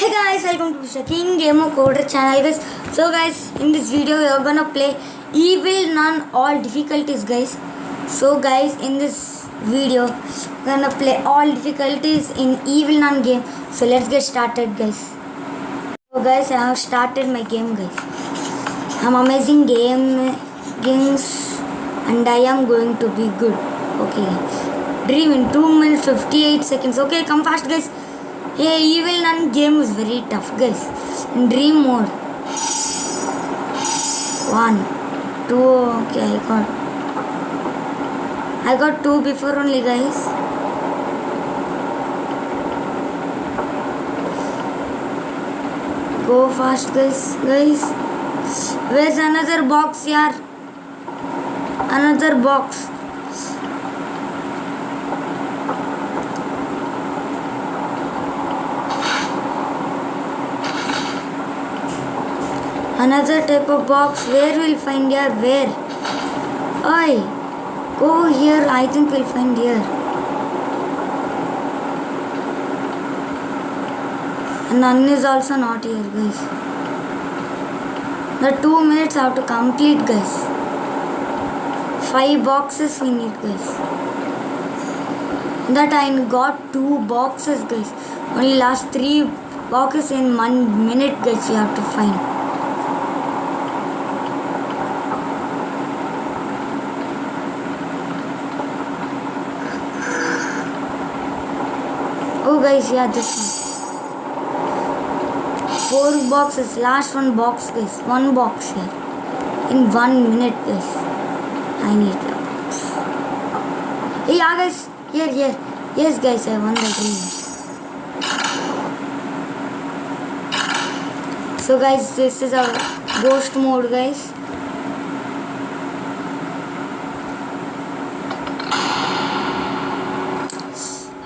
Hey guys, welcome to Shaking Gamer Coder channel guys. So guys, in this video we are gonna play Evil Nun all difficulties guys. So guys, in this video we're gonna play all difficulties in Evil Nun game. So let's get started guys. So guys, I have started my game guys. I'm amazing games and I am going to be good. Okay guys. Dream in 2 minutes 58 seconds. Okay, come fast guys. Hey, Evil Nun game is very tough guys. In dream mode. 1, 2, okay, I got 2 before only guys. Go fast guys. Where's another box here? Another box. Another type of box. Where we'll find here? Where? Oi! Go here. I think we'll find here. And none is also not here, guys. The 2 minutes have to complete, guys. 5 boxes we need, guys. That I got 2 boxes, guys. Only last 3 boxes in 1 minute, guys. You have to find. Oh guys, yeah, this one. 4 boxes, last 1 box guys. 1 box here. In 1 minute guys. I need a box. Hey, yeah guys, here. Yes guys, I won the dream. So guys, this is our ghost mode guys.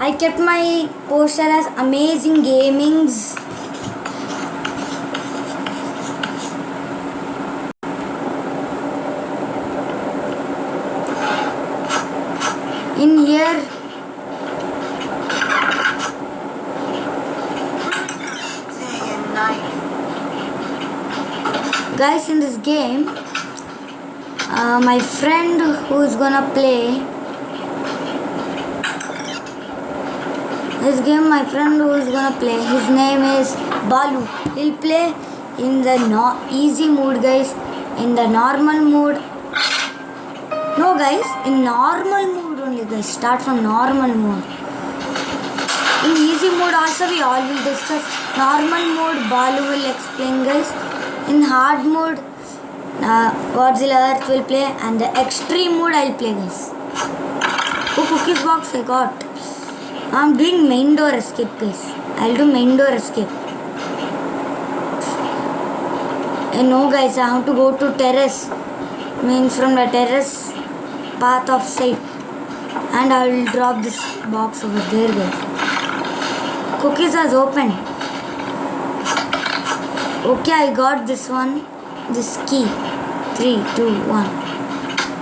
I kept my poster as Amazing Gamings. In here, day and night. guys, in this game, my friend who is gonna play this game, my friend who is gonna play, his name is Balu. He'll play in the easy mode guys. In the normal mode, no guys, in normal mode only guys. Start from normal mode. In easy mode also we all will discuss. Normal mode Balu will explain guys. In hard mode Godzilla Earth will play, and the extreme mode I'll play guys. Oh, cookies box I got. I'm doing main door escape guys. I'll do main door escape. And no guys, I have to go to terrace. Means from the terrace path of sight. And I will drop this box over there guys. Cookies has opened. Okay, I got this one. This key. 3, 2, 1.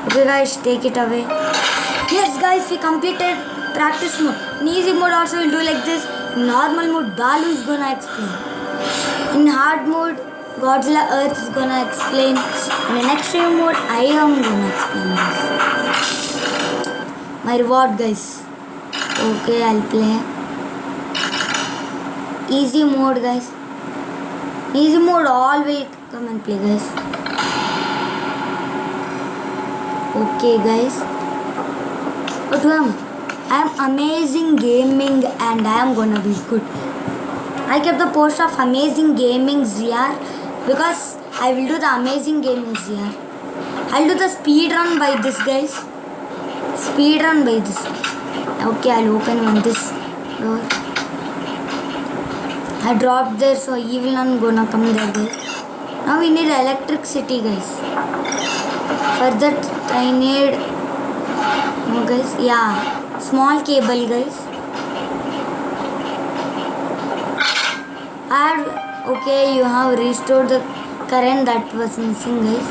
Okay guys, take it away. Yes guys, we completed practice mode. In easy mode also we'll do like this. In normal mode Balu is gonna explain. In hard mode Godzilla Earth is gonna explain. And in extreme mode I am gonna explain this. My reward guys. Okay, I'll play. Easy mode guys. Easy mode all will come and play guys. Okay guys. What do I am Amazing Gaming and I am gonna be good. I kept the post of Amazing Gaming here because I will do the Amazing Gaming here. I'll do the speed run by this guys. Speed run by this. Okay, I'll open this door. I dropped there, so Evil Nun gonna come there guys. Now we need electricity guys. For that I need, no guys, yeah, small cable guys. And okay, you have restored the current that was missing guys.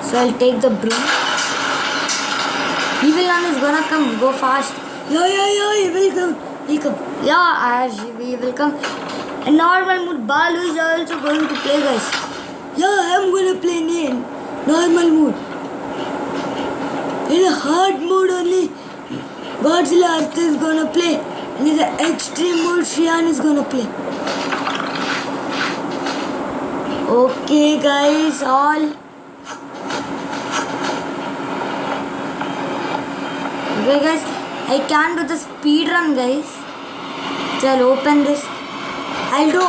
So I'll take the broom. Evil Nun is gonna come. Go fast. Yo, he will come. He'll come. Yeah, as we will come. In normal mood, Balu is also going to play, guys. Yeah, I'm gonna play in normal mood. In a hard mode only, Godzilla Earth is gonna play. And in the extreme mode, Shian is gonna play. Okay, guys, all. Okay, guys, I can do the speed run, guys. So I'll open this. I'll do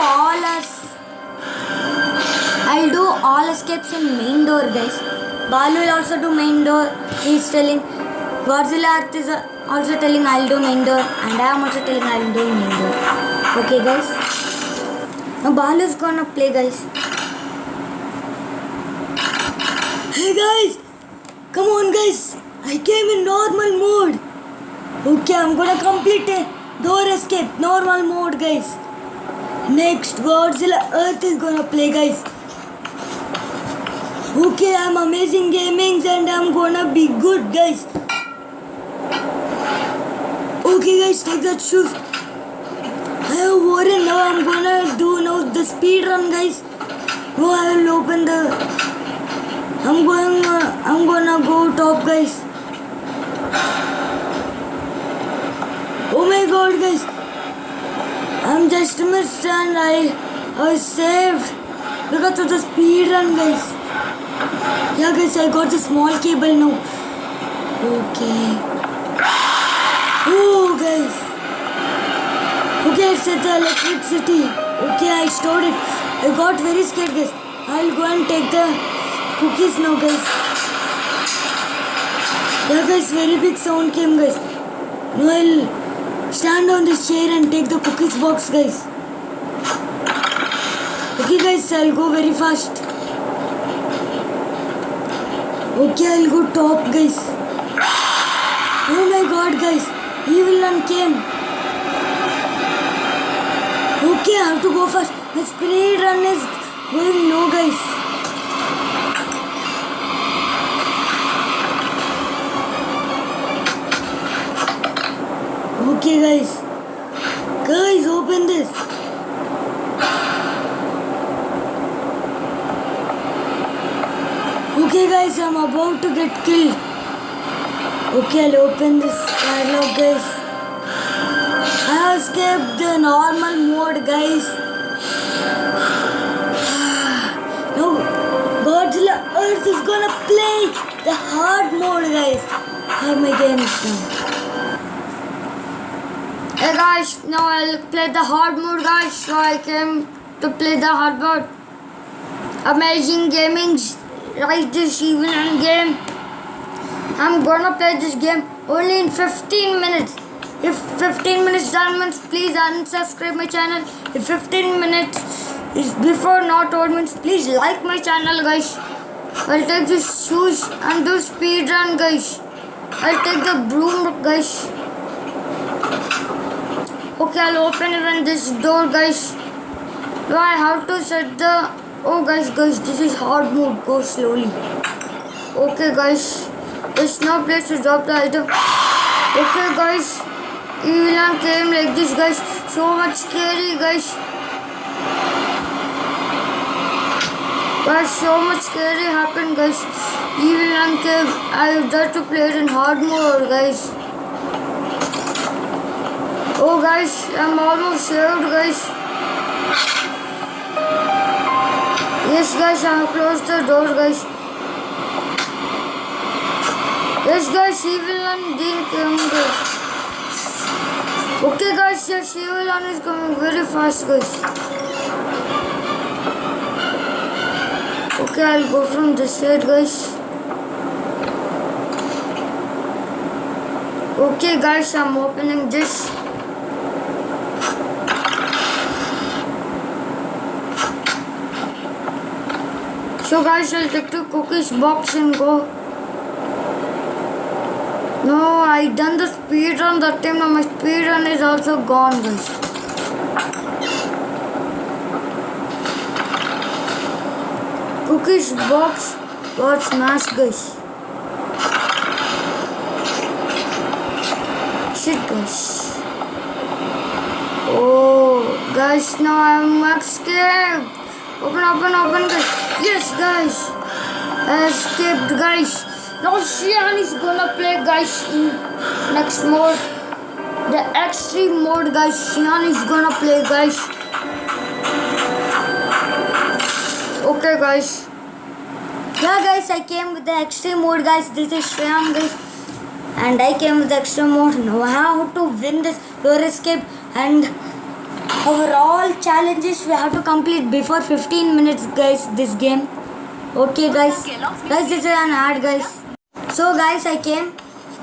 all escapes in main door, guys. Balu will also do main door. He's telling Godzilla Earth is also telling I'll do main door, and I am also telling I'll do main door. Okay, guys. Now Balu is gonna play, guys. Hey guys, come on, guys. I came in normal mode. Okay, I'm gonna complete a door escape normal mode, guys. Next, Godzilla Earth is gonna play, guys. Okay, I'm amazing gaming and I'm gonna be good, guys. Okay, guys, take that shoes. I have worn now. I'm gonna do now the speed run, guys. Now I will open the. I'm gonna go top, guys. Oh my God, guys. I'm just missed and I was saved because of the speed run, guys. Yeah, guys, I got the small cable now. Okay. Oh, guys. Okay, it's at the electricity. Okay, I stored it. I got very scared, guys. I'll go and take the cookies now, guys. Yeah, guys, very big sound came, guys. Now I'll stand on this chair and take the cookies box, guys. Okay, guys, I'll go very fast. Okay, I'll go top, guys. Oh my God, guys. Evil one came. Okay, I have to go fast. The speed run is going low, guys. Okay, guys. Guys, open this. Okay, guys, I'm about to get killed. Okay, I'll open this dialogue, guys. I have escaped the normal mode, guys. Now, Godzilla Earth is gonna play the hard mode, guys. How my game is done. Hey guys, now I'll play the hard mode, guys. So I came to play the hard mode. Amazing gaming, right? This evening game. I'm gonna play this game only in 15 minutes. If 15 minutes done means please unsubscribe my channel. If 15 minutes is before not over means please like my channel, guys. I'll take these shoes and do speed run, guys. I'll take the broom, guys. Okay, I'll open even this door, guys. Now I have to set the. Oh, guys, this is hard mode. Go slowly. Okay, guys. There's no place to drop the item. Okay, guys. Evil came like this, guys. So much scary, guys. Guys, so much scary happened, guys. Evil came. I tried to play it in hard mode, guys. Oh, guys, I'm almost saved, guys. Yes, guys, I have closed the door, guys. Yes, guys, Evil One didn't come, guys. Okay, guys, yes, Evil One is coming very fast, guys. Okay, I'll go from this side, guys. Okay, guys, I'm opening this. So guys, I'll take the cookies box and go. No, I done the speed run that time. Now my speed run is also gone, guys. Cookies box got smashed, guys. Shit, guys. Guys, now I'm escaped. Open, guys. Yes, guys. I escaped, guys. Now Xian is gonna play, guys, in next mode. The extreme mode, guys. Xian is gonna play, guys. Okay, guys. Yeah, guys, I came with the extreme mode, guys. This is Shyam, guys. And I came with the extreme mode. Now I have to win this door escape. And our all challenges we have to complete before 15 minutes, guys, this game. Okay, guys. Guys, this is an ad, guys. So, guys, I came.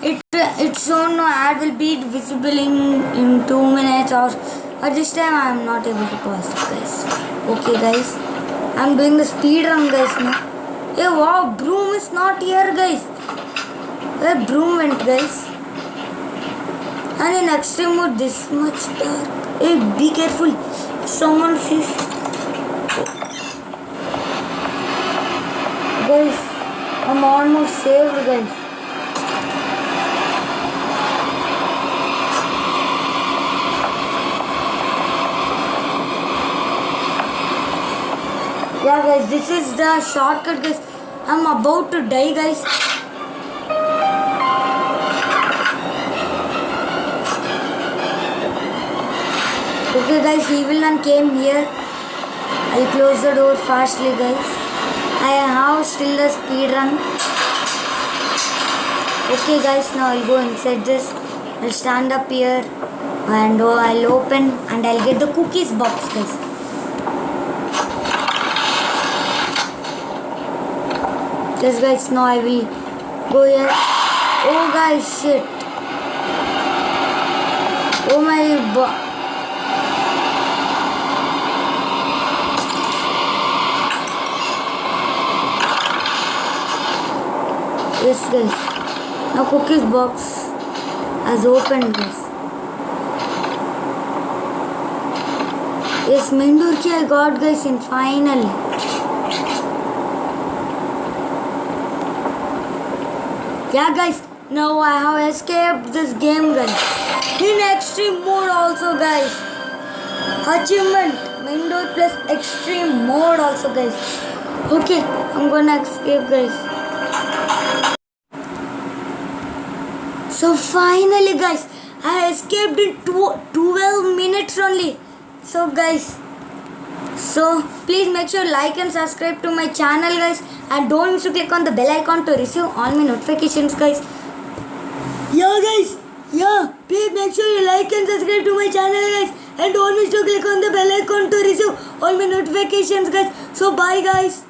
It's shown no ad will be visible in 2 minutes or this time I am not able to pause it, guys. Okay, guys. I'm doing the speed run, guys, now. Hey, wow, broom is not here, guys. Where broom went, guys? And in extreme mode, this much dark. Hey, be careful. Someone sees. Guys, I'm almost saved, guys. Yeah, guys, this is the shortcut, guys. I'm about to die, guys. Okay, guys, Evil One came here. I'll close the door fastly, guys. I have still a speed run. Okay, guys, now I'll go inside this. I'll stand up here and I'll open and I'll get the cookies box, guys. Yes, guys, now I will go here. Oh, guys, shit. Oh, my... Yes, guys. Now cookies box has opened, guys. Yes, Mendurki I got, guys, in finally. Yeah, guys. Now I have escaped this game, guys. In extreme mode also, guys. Achievement. Mendur plus extreme mode also, guys. Okay, I'm gonna escape, guys. So finally, guys, I escaped in 12 minutes only. So, guys, please make sure like and subscribe to my channel, guys, and don't miss to click on the bell icon to receive all my notifications, guys. Yeah, guys, please make sure you like and subscribe to my channel, guys, and don't miss to click on the bell icon to receive all my notifications, guys. So bye, guys.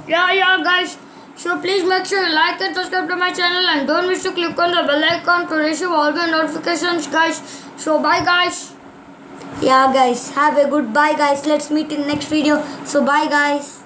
Yeah, guys. So please make sure you like and subscribe to my channel and don't miss to click on the bell icon to receive all the notifications, guys. So bye, guys. Yeah, guys, have a good bye, guys. Let's meet in next video. So bye, guys.